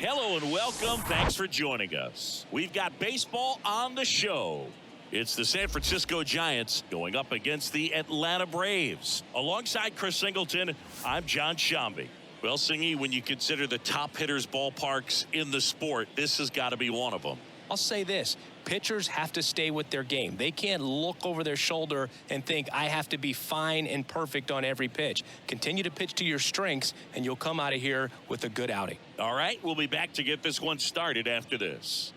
Hello and welcome. Thanks for joining us. We've got baseball on the show. It's the San Francisco Giants going up against the Atlanta Braves. Alongside Chris Singleton, I'm John Shambi. Well, Singy, when you consider the top hitters ballparks in the sport, this has got to be one of them. I'll say this. Pitchers have to stay with their game. They can't look over their shoulder and think, I have to be fine and perfect on every pitch. Continue to pitch to your strengths, and you'll come out of here with a good outing. All right, we'll be back to get this one started after this.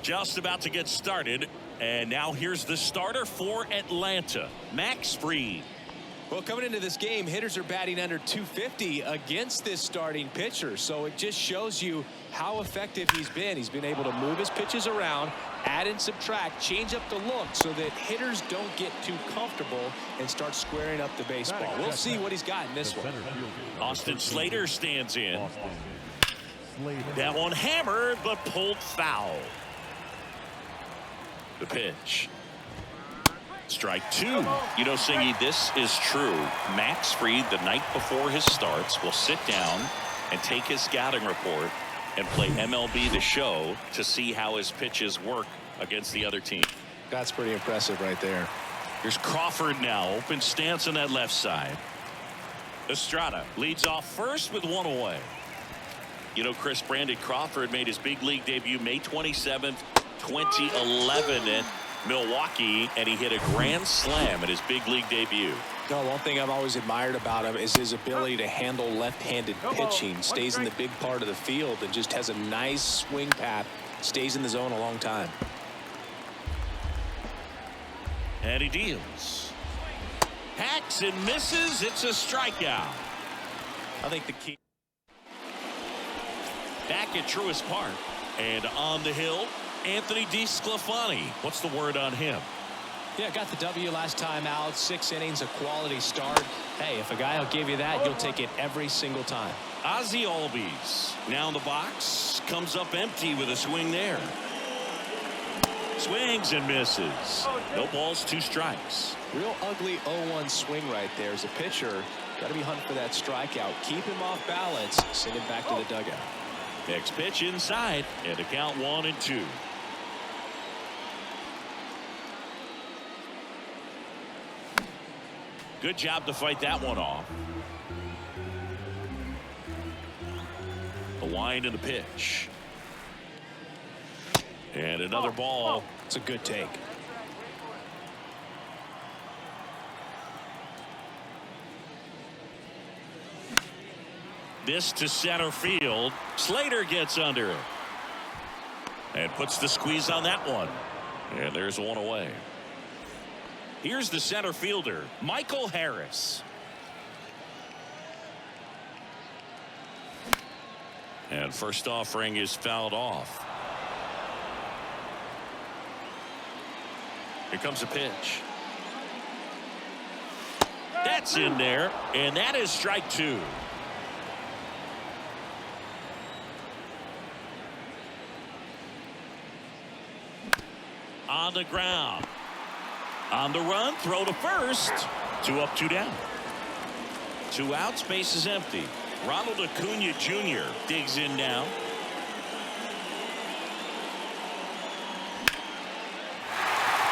Just about to get started, and now here's the starter for Atlanta, Max Fried. Well, coming into this game, hitters are batting under 250 against this starting pitcher. So it just shows you how effective he's been. He's been able to move his pitches around, add and subtract, change up the look so that hitters don't get too comfortable and start squaring up the baseball. We'll see what he's got in this one. Austin Slater stands in. That one hammered, but pulled foul. The pitch. Strike two. You know, Singy, this is true. Max Fried, the night before his starts, will sit down and take his scouting report and play MLB The Show to see how his pitches work against the other team. That's pretty impressive right there. Here's Crawford now. Open stance on that left side. Estrada leads off first with one away. You know, Chris, Brandon Crawford made his big league debut May 27th, 2011 at Milwaukee, and he hit a grand slam at his big league debut. No, one thing I've always admired about him is his ability to handle left-handed pitching. Stays in the big part of the field and just has a nice swing path. Stays in the zone a long time. And he deals. Hacks and misses. It's a strikeout. I think the key. Back at Truist Park. And on the hill, Anthony DeSclafani. What's the word on him? Yeah, got the W last time out. 6 innings, a quality start. Hey, if a guy will give you that, you'll take it every single time. Ozzy Albies now in the box. Comes up empty with a swing there. Swings and misses. No balls, 2 strikes. Real ugly 0-1 swing right there. As a pitcher, got to be hunting for that strikeout. Keep him off balance. Send him back to the dugout. Next pitch inside, and the count 1-2. Good job to fight that one off. The wind and the pitch. And another ball. It's a good take. This to center field. Slater gets under it. And puts the squeeze on that one. And there's one away. Here's the center fielder, Michael Harris. And first offering is fouled off. Here comes a pitch. That's in there, and that is strike 2. On the ground. On the run, throw to first. 2 up, 2 down. 2 outs, base is empty. Ronald Acuna Jr. digs in now.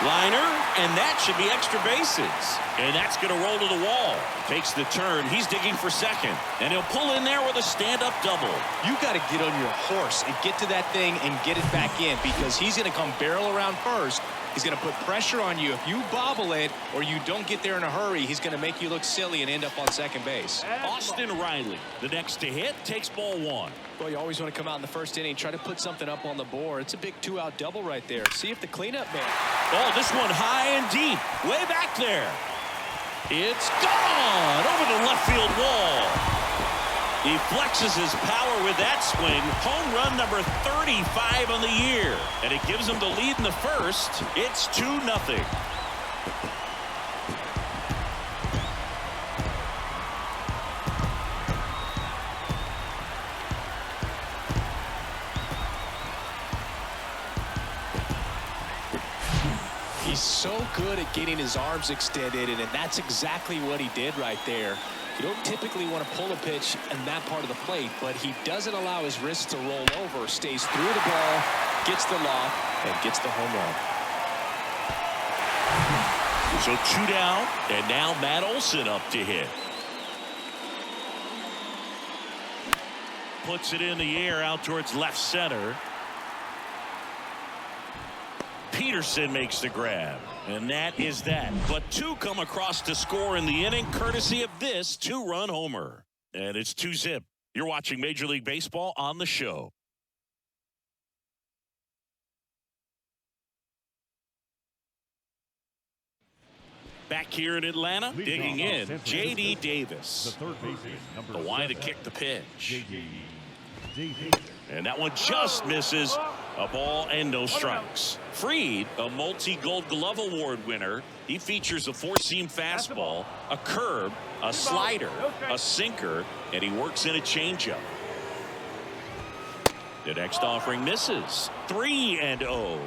Liner, and that should be extra bases. And that's going to roll to the wall. Takes the turn. He's digging for second. And he'll pull in there with a stand-up double. You got to get on your horse and get to that thing and get it back in, because he's going to come barrel around first. He's going to put pressure on you. If you bobble it or you don't get there in a hurry, he's going to make you look silly and end up on second base. Austin Riley, the next to hit, takes ball 1. Well, you always want to come out in the first inning, try to put something up on the board. It's a big 2-out double right there. See if the cleanup man. Oh, this one high and deep, way back there. It's gone over the left field wall. He flexes his power with that swing. Home run number 35 on the year. And it gives him the lead in the first. It's 2-0. He's so good at getting his arms extended, and that's exactly what he did right there. You don't typically want to pull a pitch in that part of the plate, but he doesn't allow his wrist to roll over, stays through the ball, gets the loft, and gets the home run. So 2 down, and now Matt Olson up to hit. Puts it in the air out towards left center. Peterson makes the grab, and that is that. But 2 come across to score in the inning, courtesy of this 2-run homer. And it's 2-zip. You're watching Major League Baseball on the show. Back here in Atlanta, digging in, J.D. Davis. The line to kick the pitch. And that one just misses. A ball and no strikes. Fried, a multi-Gold Glove Award winner. He features a 4-seam fastball, a curve, a slider, a sinker, and he works in a changeup. The next offering misses. 3-0.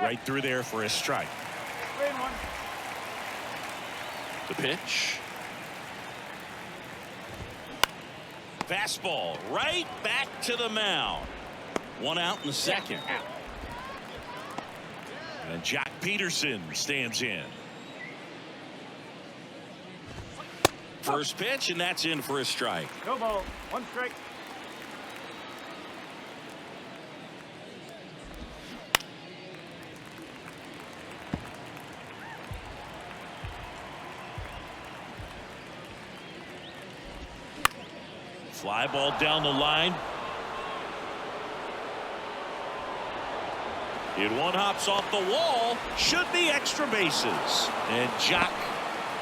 Right through there for a strike. The pitch. Fastball right back to the mound. 1 out in the second. And Jock Peterson stands in. First pitch, and that's in for a strike. No ball. 1 strike. Fly ball down the line. It one hops off the wall. Should be extra bases. And Jock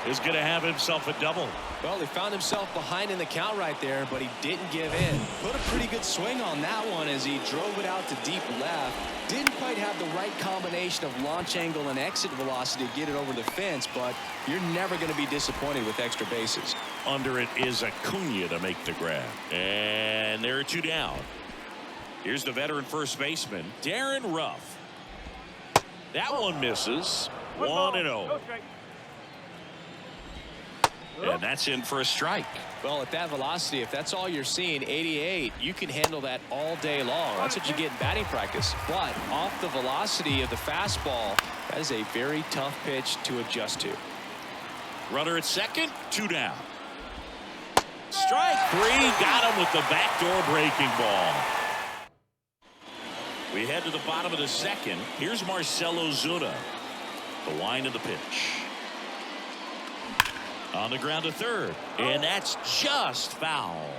is going to have himself a double. Well, he found himself behind in the count right there, but he didn't give in. Put a pretty good swing on that one as he drove it out to deep left. Didn't quite have the right combination of launch angle and exit velocity to get it over the fence, but you're never going to be disappointed with extra bases. Under it is Acuna to make the grab. And there are 2 down. Here's the veteran first baseman, Darren Ruff. That one misses. 1-0. And that's in for a strike. Well, at that velocity, if that's all you're seeing, 88, you can handle that all day long. That's what you get in batting practice. But off the velocity of the fastball, that is a very tough pitch to adjust to. Runner at second, 2 down. Strike 3, got him with the backdoor breaking ball. We head to the bottom of the second. Here's Marcell Ozuna. The line of the pitch. On the ground to third, and that's just foul.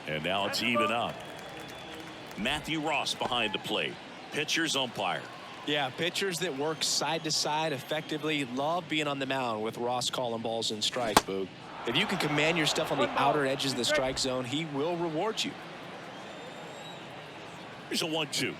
And now it's even up. Matthew Ross behind the plate. Pitchers umpire. Yeah, pitchers that work side to side effectively love being on the mound with Ross calling balls and strikes, Boog. If you can command your stuff on the outer edges of the strike zone, he will reward you. Here's a 1-2.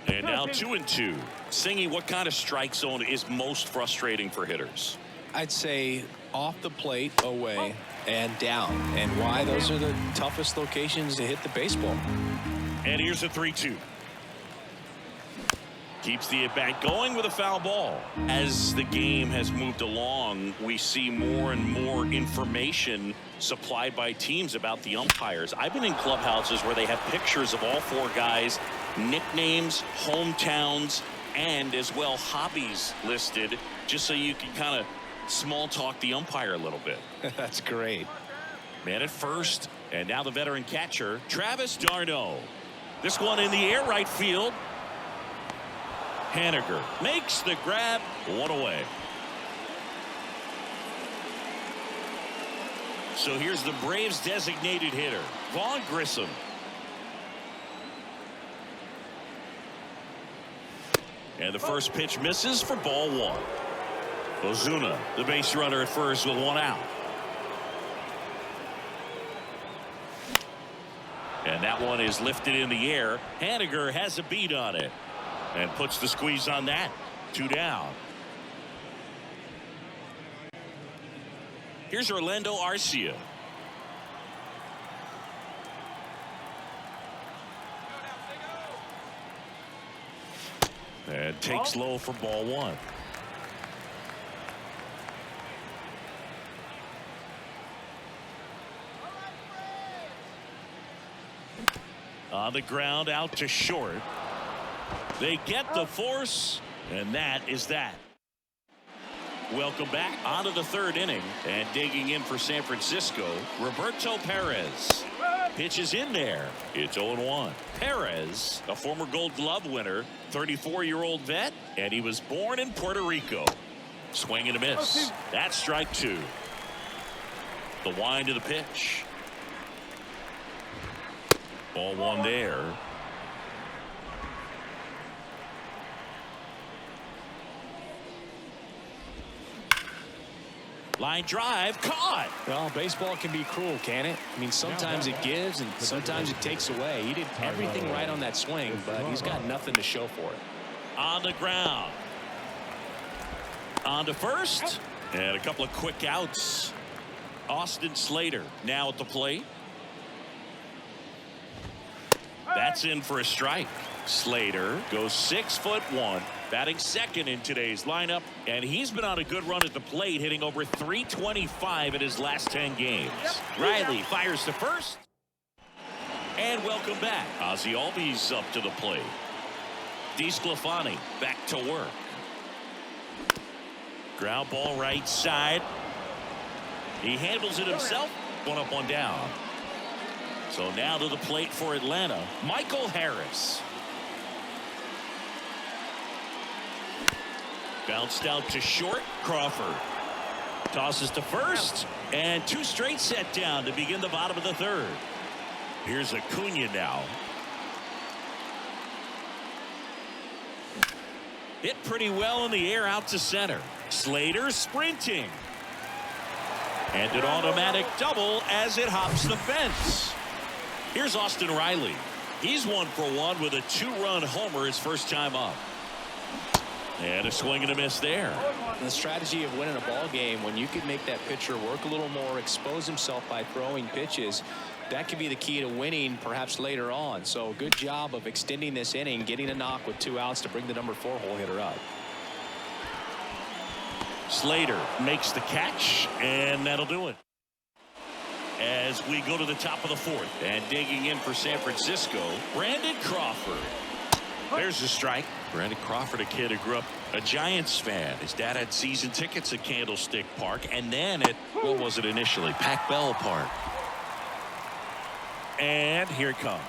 And now 2-2. Singy, what kind of strike zone is most frustrating for hitters? I'd say off the plate, away, and down. And why? Those are the toughest locations to hit the baseball. And here's a 3-2. Keeps the at-bat going with a foul ball. As the game has moved along, we see more and more information supplied by teams about the umpires. I've been in clubhouses where they have pictures of all 4 guys, nicknames, hometowns, and as well hobbies listed, just so you can kind of small talk the umpire a little bit. That's great. Man at first, and now the veteran catcher, Travis d'Arnaud. This one in the air, right field. Haniger makes the grab, 1 away. So here's the Braves designated hitter, Vaughn Grissom. And the first pitch misses for ball 1. Ozuna, the base runner at first with 1 out. And that one is lifted in the air. Haniger has a beat on it and puts the squeeze on that. 2 down. Here's Orlando Arcia. And takes low for ball one. On the ground, out to short. They get the force, and that is that. Welcome back onto the third inning, and digging in for San Francisco, Roberto Perez. Pitches in there. It's 0-1. Perez, a former Gold Glove winner, 34-year-old vet, and he was born in Puerto Rico. Swing and a miss. That's strike two. The wind of the pitch. Ball one there. Line drive caught. Well, baseball can be cruel, can it? I mean, sometimes it gives and sometimes it takes away. He did everything right on that swing, but he's got nothing to show for it. On the ground. On to first. And a couple of quick outs. Austin Slater now at the plate. That's in for a strike. Slater goes 6'1", batting second in today's lineup, and he's been on a good run at the plate, hitting over .325 in his last 10 games. Riley fires to first. And welcome back. Ozzy Albies up to the plate. DeSclafani back to work. Ground ball right side. He handles it himself. One up, one down. So now to the plate for Atlanta, Michael Harris. Bounced out to short. Crawford tosses to first, and two straight set down to begin the bottom of the third. Here's Acuna now. Hit pretty well in the air out to center. Slater sprinting. And an automatic double as it hops the fence. Here's Austin Riley. He's 1 for 1 with a 2-run homer his first time up. And a swing and a miss there. The strategy of winning a ball game, when you can make that pitcher work a little more, expose himself by throwing pitches, that could be the key to winning perhaps later on. So good job of extending this inning, getting a knock with 2 outs to bring the number 4 hole hitter up. Slater makes the catch, and that'll do it. As we go to the top of the fourth, and digging in for San Francisco, Brandon Crawford. There's a strike. Brandon Crawford, a kid who grew up a Giants fan. His dad had season tickets at Candlestick Park, and then at, what was it initially, Pac Bell Park. And here it comes.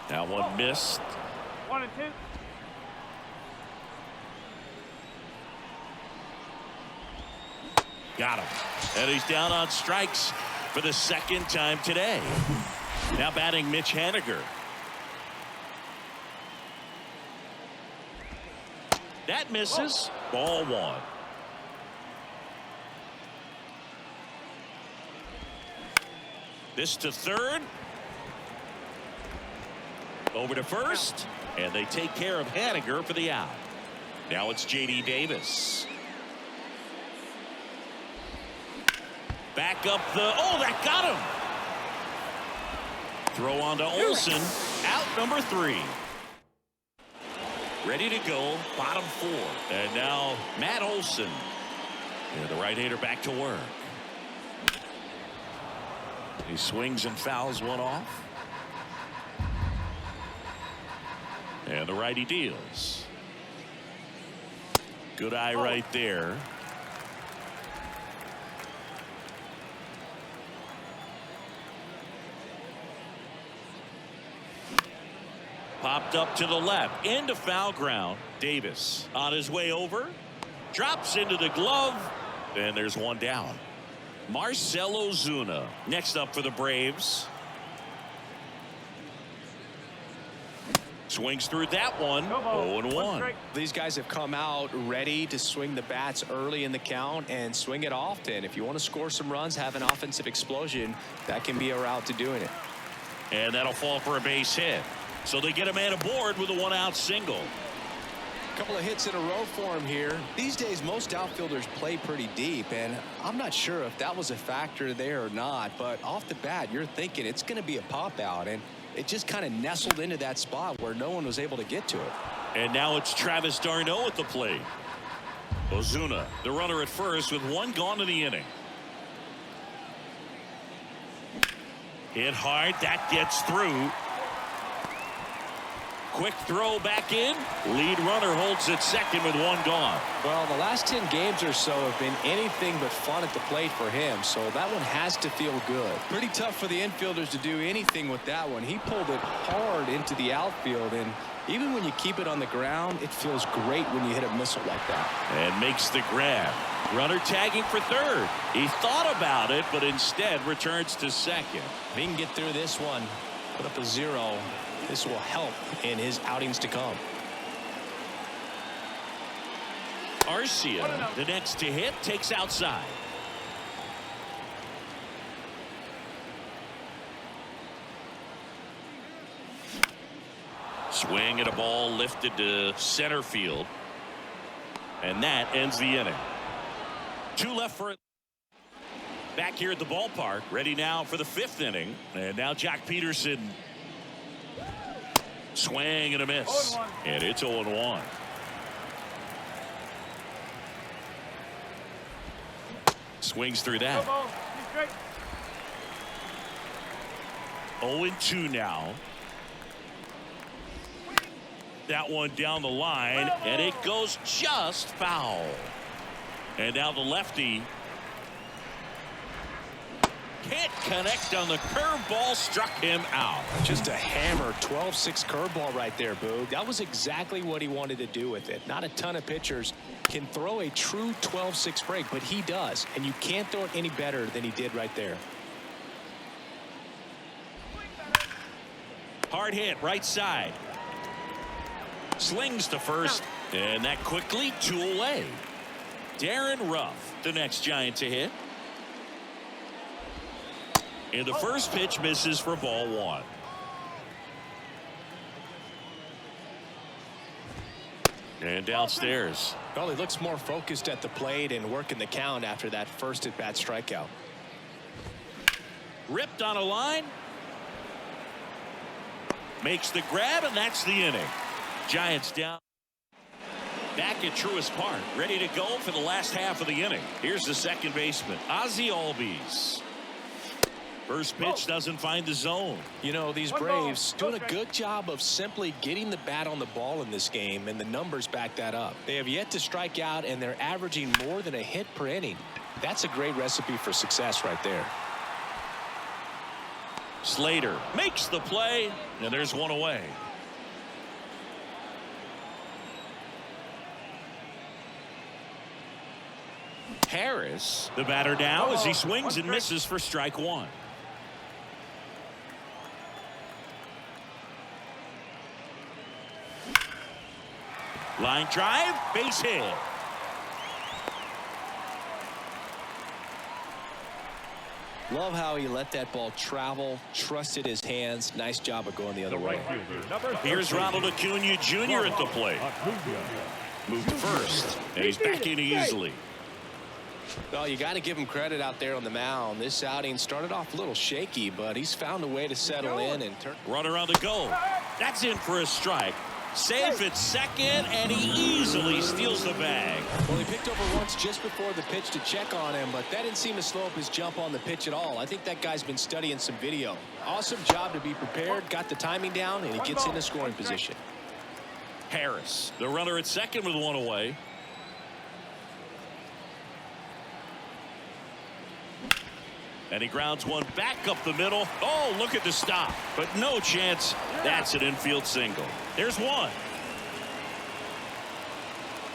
That one missed. 1 and 2. Got him. And he's down on strikes for the second time today. Now batting Mitch Haniger. That misses. Ball one. This to third. Over to first. And they take care of Haniger for the out. Now it's J.D. Davis. Back up the, oh, that got him. Throw on to Olsen. Out number 3. Ready to go, bottom 4. And now Matt Olsen. And the right-hander back to work. He swings and fouls one off. And the righty deals. Good eye right there. Popped up to the left into foul ground. Davis on his way over, drops into the glove, and there's one down. Marcell Ozuna next up for the Braves. Swings through that one. 0-1. These guys have come out ready to swing the bats early in the count and swing it often. If you want to score some runs, have an offensive explosion, that can be a route to doing it. And that'll fall for a base hit. So they get a man aboard with a 1-out single. A couple of hits in a row for him here. These days, most outfielders play pretty deep, and I'm not sure if that was a factor there or not, but off the bat, you're thinking it's going to be a pop out, and it just kind of nestled into that spot where no one was able to get to it. And now it's Travis d'Arnaud at the plate. Ozuna, the runner at first with one gone in the inning. Hit hard, that gets through. Quick throw back in. Lead runner holds at second with one gone. Well, the last 10 games or so have been anything but fun at the plate for him, so that one has to feel good. Pretty tough for the infielders to do anything with that one. He pulled it hard into the outfield, and even when you keep it on the ground, it feels great when you hit a missile like that. And makes the grab. Runner tagging for third. He thought about it, but instead returns to second. If he can get through this one, put up a 0, this will help in his outings to come. Arcia, the next to hit, takes outside. Swing at a ball lifted to center field. And that ends the inning. 2 left for it. Back here at the ballpark, ready now for the 5th inning. And now Jack Peterson. Swing and a miss. And it's 0-1. Swings through that. 0-2 now. That one down the line, and it goes just foul. And now the lefty can't connect on the curveball, struck him out. Just a hammer 12-6 curveball right there, Boog. That was exactly what he wanted to do with it. Not a ton of pitchers can throw a true 12-6 break, but he does, and you can't throw it any better than he did right there. Hard hit right side. Slings to first, and that quickly 2 away. Darren Ruff, the next Giant to hit. And the first pitch misses for ball 1. And downstairs. Well, he looks more focused at the plate and working the count after that first at-bat strikeout. Ripped on a line. Makes the grab, and that's the inning. Giants down. Back at Truist Park, ready to go for the last half of the inning. Here's the second baseman, Ozzy Albies. First pitch doesn't find the zone. You know, these Braves doing a good job of simply getting the bat on the ball in this game, and the numbers back that up. They have yet to strike out, and they're averaging more than a hit per inning. That's a great recipe for success right there. Slater makes the play, and there's one away. Harris, the batter now, as he swings and misses for strike 1. Line drive, base hit. Love how he let that ball travel, trusted his hands. Nice job of going the other way. Here's Ronald Acuna Jr. at the plate. Moved to first, and he's back in easily. Well, you got to give him credit out there on the mound. This outing started off a little shaky, but he's found a way to settle in and turn. Runner on the go. That's in for a strike. Safe at second, and he easily steals the bag. Well, he picked over once just before the pitch to check on him, but that didn't seem to slow up his jump on the pitch at all. I think that guy's been studying some video. Awesome job to be prepared, got the timing down, and he gets into scoring position. Harris, the runner at second with one away. And he grounds one back up the middle. Oh, look at the stop. But no chance. That's an infield single. There's one.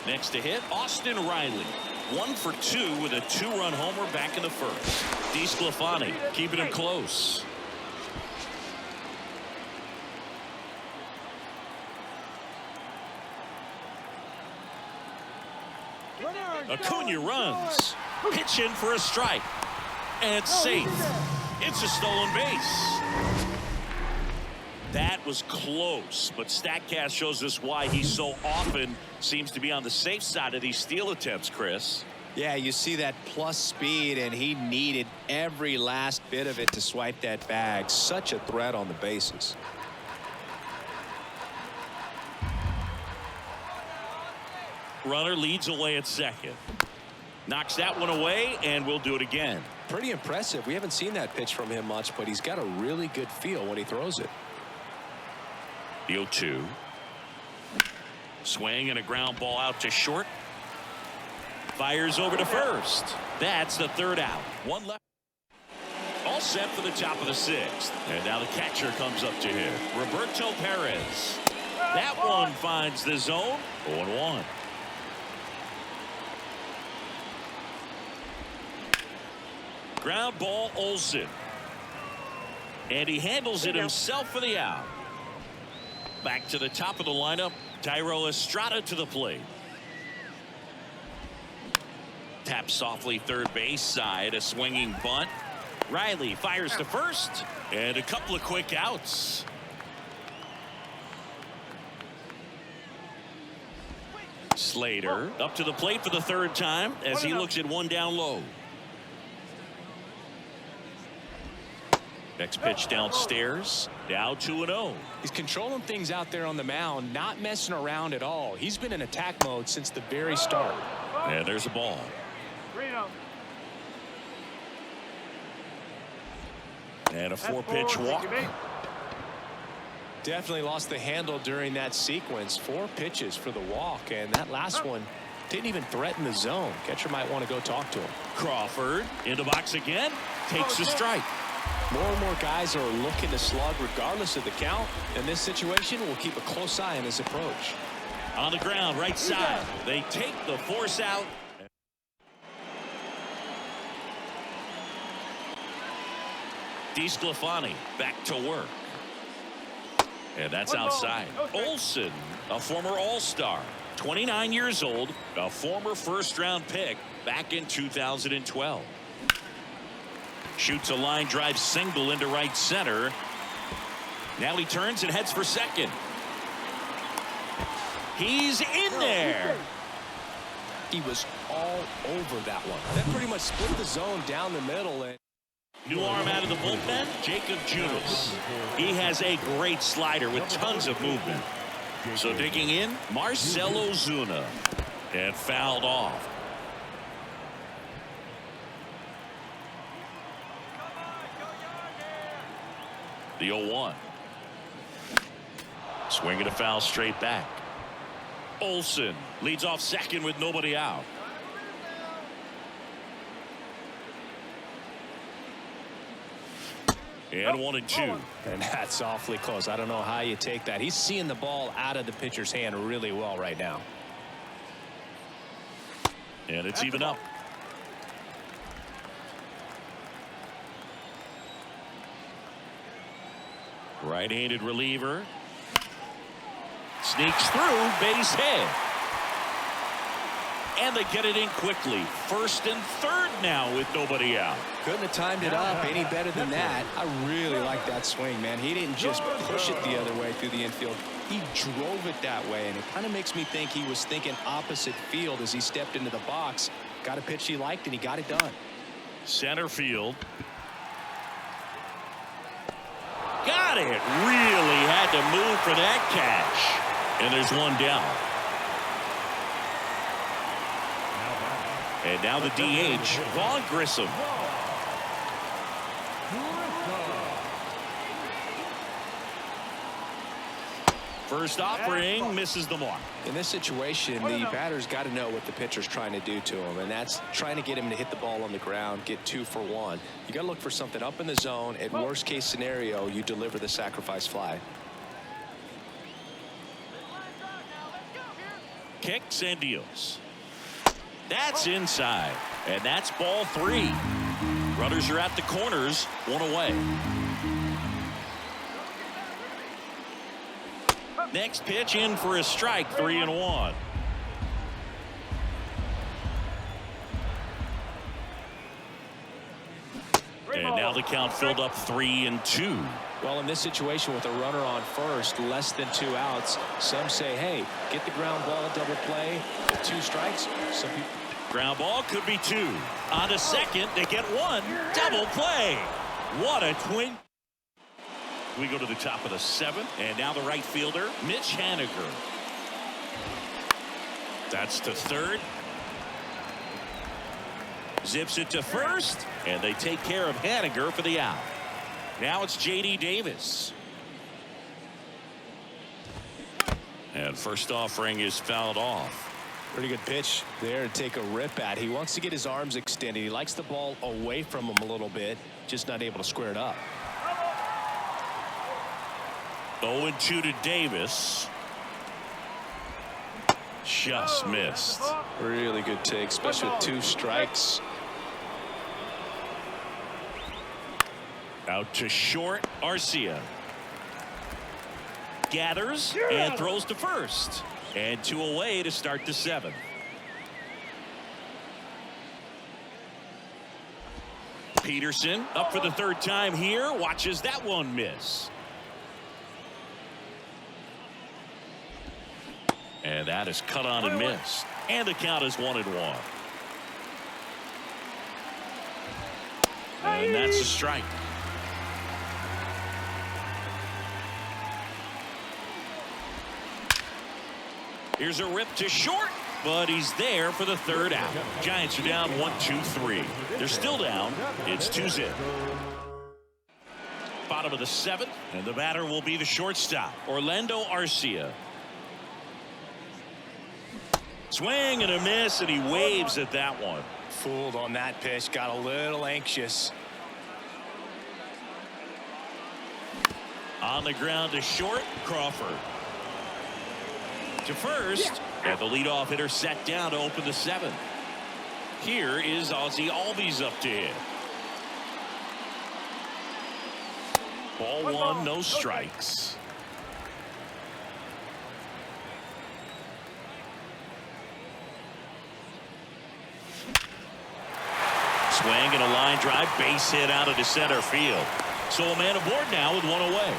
Next to hit, Austin Riley. 1 for 2 with a 2-run homer back in the first. DeSclafani keeping him close. Acuna runs. Pitch in for a strike. And it's safe. It's a stolen base. That was close, but StatCast shows us why he so often seems to be on the safe side of these steal attempts, Chris. Yeah, you see that plus speed, and he needed every last bit of it to swipe that bag. Such a threat on the bases. Runner leads away at second. Knocks that one away, and we'll do it again. Pretty impressive. We haven't seen that pitch from him much, but he's got a really good feel when he throws it. The 0-2. Swing and a ground ball out to short. Fires over to first. That's the third out. One left. All set for the top of the sixth. And now the catcher comes up to him. Roberto Perez. That one finds the zone. 0-1. Ground ball, Olson. And he handles it himself for the out. Back to the top of the lineup. Thairo Estrada to the plate. Tap softly third base side. A swinging bunt. Riley fires to first. And a couple of quick outs. Slater up to the plate for the third time as he looks at one down low. Next pitch downstairs. Down 2-0. He's controlling things out there on the mound, not messing around at all. He's been in attack mode since the very start. And there's a ball. And a 4-pitch walk. Definitely lost the handle during that sequence. 4 pitches for the walk, and that last one didn't even threaten the zone. Catcher might want to go talk to him. Crawford in the box again. Takes a strike. More and more guys are looking to slug regardless of the count. In this situation, we'll keep a close eye on his approach. On the ground, right side. They take the force out. DeSclafani back to work. And that's outside. Olson, a former All-Star, 29 years old, a former first-round pick back in 2012. Shoots a line drive single into right center. Now he turns and heads for second. He's in there. He was all over that one. That pretty much split the zone down the middle. And new arm out of the bullpen, Jacob Junis. He has a great slider with tons of movement. So digging in, Marcell Ozuna. And fouled off. The 0-1. Swinging a foul straight back. Olson leads off second with nobody out. And 1-2. And that's awfully close. I don't know how you take that. He's seeing the ball out of the pitcher's hand really well right now. And it's even up. Right-handed reliever. Sneaks through, base hit. And they get it in quickly. First and third now with nobody out. Couldn't have timed it up any better than that. I really like that swing, man. He didn't just push it the other way through the infield. He drove it that way, and it kind of makes me think he was thinking opposite field as he stepped into the box. Got a pitch he liked, and he got it done. Center field. Got it. Really had to move for that catch. And there's one down. And now the DH, Vaughn Grissom. First offering misses the mark. In this situation, the batter's got to know what the pitcher's trying to do to him, and that's trying to get him to hit the ball on the ground, get 2 for 1. You got to look for something up in the zone. At worst case scenario, you deliver the sacrifice fly. Kicks and deals. That's inside, and that's ball 3. Runners are at the corners, 1 away. Next pitch in for a strike, 3-1. And now the count filled up 3-2. Well, in this situation with a runner on first, less than 2 outs, some say, hey, get the ground ball, double play, with 2 strikes. Some people. Ground ball could be 2. On to second, they get 1. Double play. What a twin. We go to the top of the 7th, and now the right fielder, Mitch Haniger. That's to third. Zips it to first, and they take care of Haniger for the out. Now it's J.D. Davis. And first offering is fouled off. Pretty good pitch there to take a rip at. He wants to get his arms extended. He likes the ball away from him a little bit, just not able to square it up. 0-2 to Davis. Just missed. Really good take, especially with 2 strikes. Out to short, Arcia. Gathers and throws to first. And 2 away to start the 7th. Peterson up for the 3rd time here. Watches that one miss. And that is cut on and missed. And the count is 1-1. And that's a strike. Here's a rip to short, but he's there for the 3rd out. Giants are down 1-2-3. They're still down. It's 2-zip. Bottom of the 7th, and the batter will be the shortstop, Orlando Arcia. Swing and a miss, and he waves at that one. Fooled on that pitch, got a little anxious. On the ground to short, Crawford. To first, and the leadoff hitter set down to open the 7th. Here is Ozzy Albies up to hit. Ball 1, no strikes. Swing and a line drive, base hit out into center field. So a man aboard now with 1 away.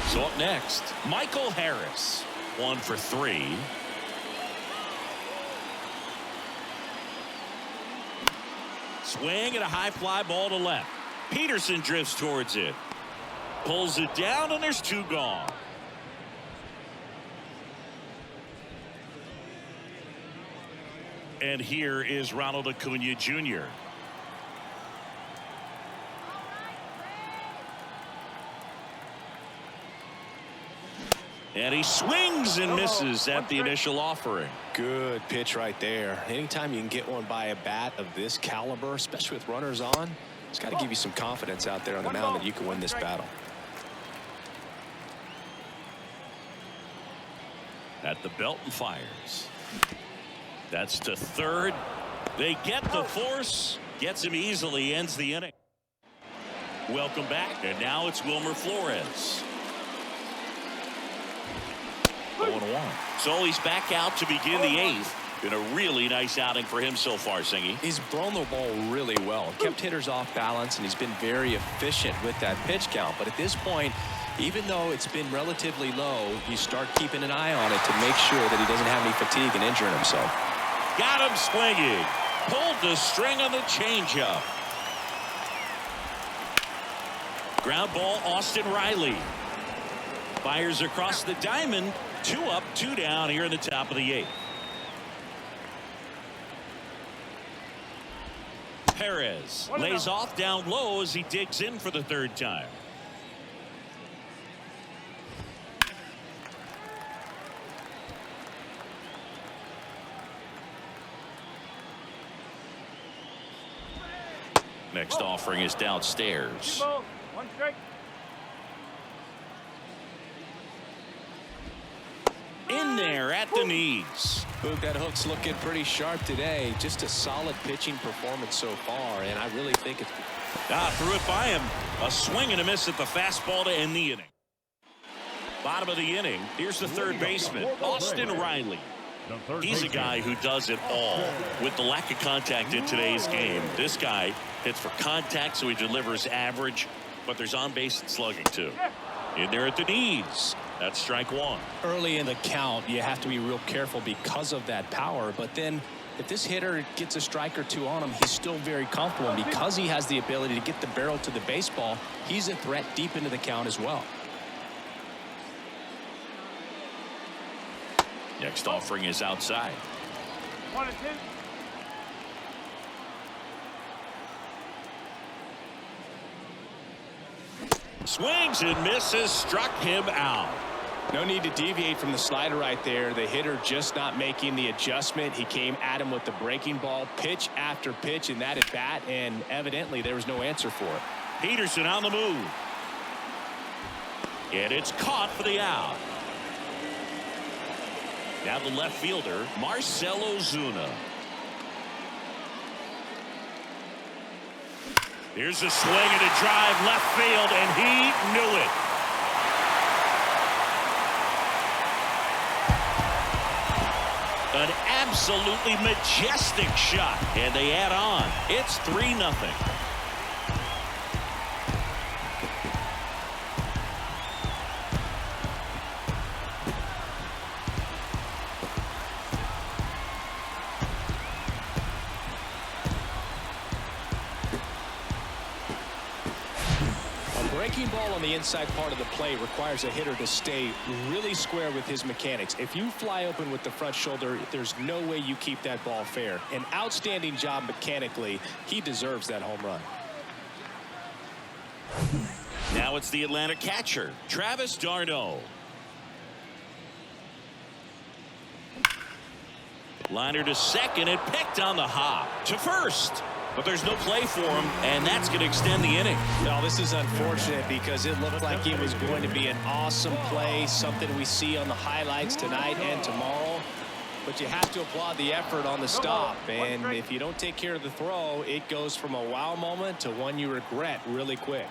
So up next, Michael Harris, 1 for 3. Swing and a high fly ball to left. Peterson drifts towards it. Pulls it down, and there's 2 gone. And here is Ronald Acuna Jr. And he swings and misses at the initial offering. Good pitch right there. Anytime you can get one by a bat of this caliber, especially with runners on, it's got to give you some confidence out there on the mound that you can win this battle. At the belt and fires. That's to third. They get the force. Gets him easily. Ends the inning. Welcome back. And now it's Wilmer Flores. 0-1. So he's back out to begin the 8th. Been a really nice outing for him so far, Singy. He's thrown the ball really well. Kept hitters off balance, and he's been very efficient with that pitch count. But at this point, even though it's been relatively low, you start keeping an eye on it to make sure that he doesn't have any fatigue and injuring himself. Got him swinging. Pulled the string on the changeup. Ground ball, Austin Riley. Fires across the diamond. 2 up, 2 down here in the top of the 8th. Perez lays off down low as he digs in for the 3rd time. Next offering is downstairs. 1 strike. In there at the knees. Boog, that hook's looking pretty sharp today. Just a solid pitching performance so far, and I really think it's... Threw it by him. A swing and a miss at the fastball to end the inning. Bottom of the inning. Here's the 3rd baseman, Austin Riley. He's a guy who does it all. With the lack of contact in today's game, this guy hits for contact, so he delivers average, but there's on-base and slugging too. In there at the knees. That's strike one. Early in the count, you have to be real careful because of that power, but then if this hitter gets a strike or two on him, he's still very comfortable. And because he has the ability to get the barrel to the baseball, he's a threat deep into the count as well. Next offering is outside. 1 and 2. Swings and misses, struck him out. No need to deviate from the slider right there. The hitter just not making the adjustment. He came at him with the breaking ball, pitch after pitch in that at bat, and evidently there was no answer for it. Peterson on the move. And it's caught for the out. Now the left fielder, Marcell Ozuna. Here's a swing and a drive left field, and he knew it. An absolutely majestic shot, and they add on. It's 3-0. Breaking ball on the inside part of the plate requires a hitter to stay really square with his mechanics. If you fly open with the front shoulder, there's no way you keep that ball fair. An outstanding job mechanically. He deserves that home run. Now it's the Atlanta catcher, Travis d'Arnaud. Liner to second and picked on the hop to first. But there's no play for him, and that's going to extend the inning. No, this is unfortunate because it looked like it was going to be an awesome play, something we see on the highlights tonight and tomorrow. But you have to applaud the effort on the stop, and if you don't take care of the throw, it goes from a wow moment to one you regret really quick.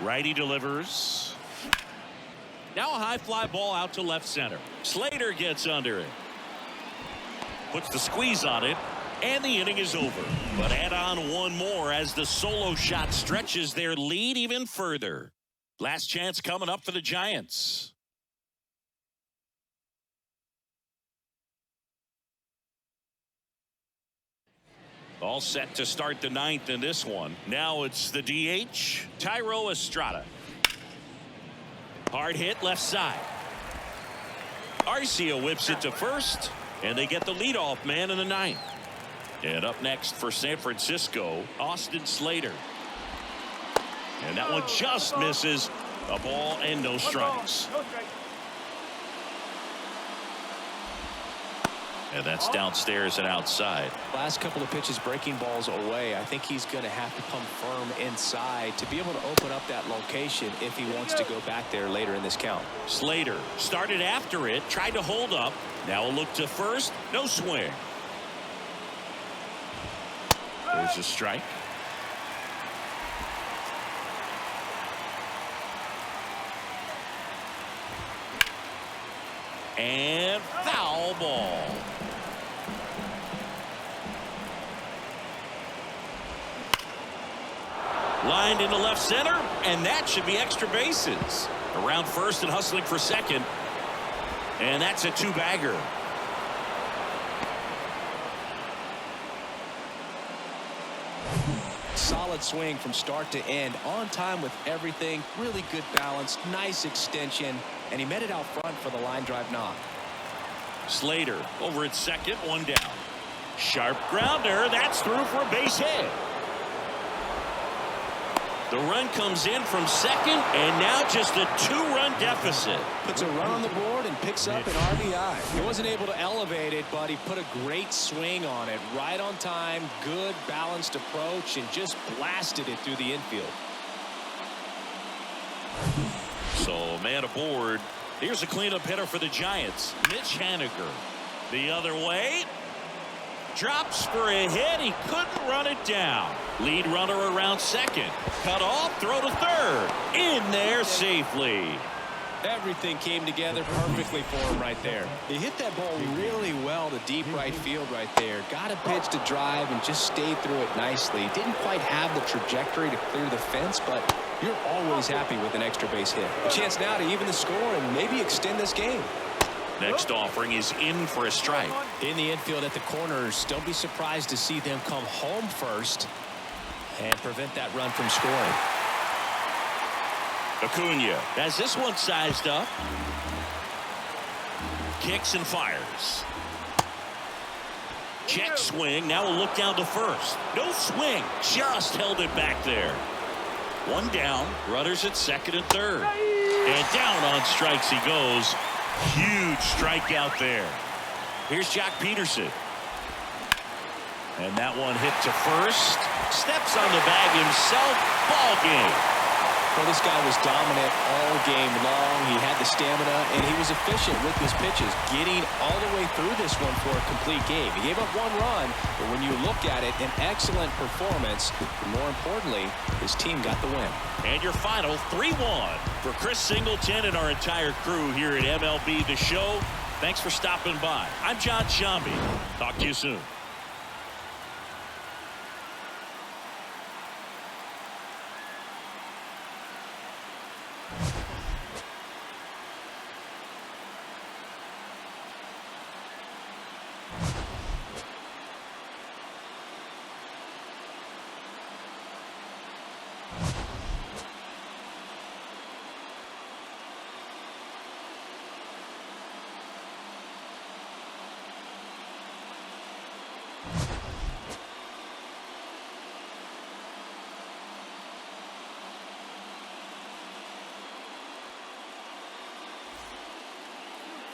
Righty delivers. Now a high fly ball out to left center. Slater gets under it. Puts the squeeze on it, and the inning is over. But add on one more as the solo shot stretches their lead even further. Last chance coming up for the Giants. All set to start the ninth in this one. Now it's the DH, Thairo Estrada. Hard hit left side. Arcia whips it to first, and they get the leadoff man in the ninth. And up next for San Francisco, Austin Slater. And that one just misses. A ball and no strikes. And that's downstairs and outside. Last couple of pitches breaking balls away. I think he's going to have to come firm inside to be able to open up that location if he wants to go back there later in this count. Slater started after it, tried to hold up. Now a look to first. No swing. There's a strike. And foul ball. Lined into left center, and that should be extra bases. Around first and hustling for second. And that's a two-bagger. Solid swing from start to end, on time with everything, really good balance, nice extension, and he met it out front for the line drive knock. Slater over at second, one down. Sharp grounder, that's through for a base hit. The run comes in from second, and now just a two-run deficit. Puts a run on the board and picks up an RBI. He wasn't able to elevate it, but he put a great swing on it. Right on time, good balanced approach, and just blasted it through the infield. So, man aboard. Here's a cleanup hitter for the Giants, Mitch Haniger. The other way, Drops for a hit. He couldn't run it down. Lead runner around second. Cut off. Throw to third. In there safely. Everything came together perfectly for him right there. He hit that ball really well to deep right field right there. Got a pitch to drive and just stayed through it nicely. Didn't quite have the trajectory to clear the fence, but you're always happy with an extra base hit. A chance now to even the score and maybe extend this game. Next offering is in for a strike. In the infield at the corners, don't be surprised to see them come home first and prevent that run from scoring. Acuna has this one sized up. Kicks and fires. Check swing. Now a look down to first. No swing. Just held it back there. One down. Runners at second and third. And down on strikes he goes. Huge strikeout there. Here's Jock Peterson. And that one hit to first. Steps on the bag himself. Ball game. Well, this guy was dominant all game long. He had the stamina, and he was efficient with his pitches, getting all the way through this one for a complete game. He gave up one run, but when you look at it, an excellent performance. And more importantly, his team got the win. And your final 3-1 for Chris Singleton and our entire crew here at MLB The Show. Thanks for stopping by. I'm John Shambi. Talk to you soon.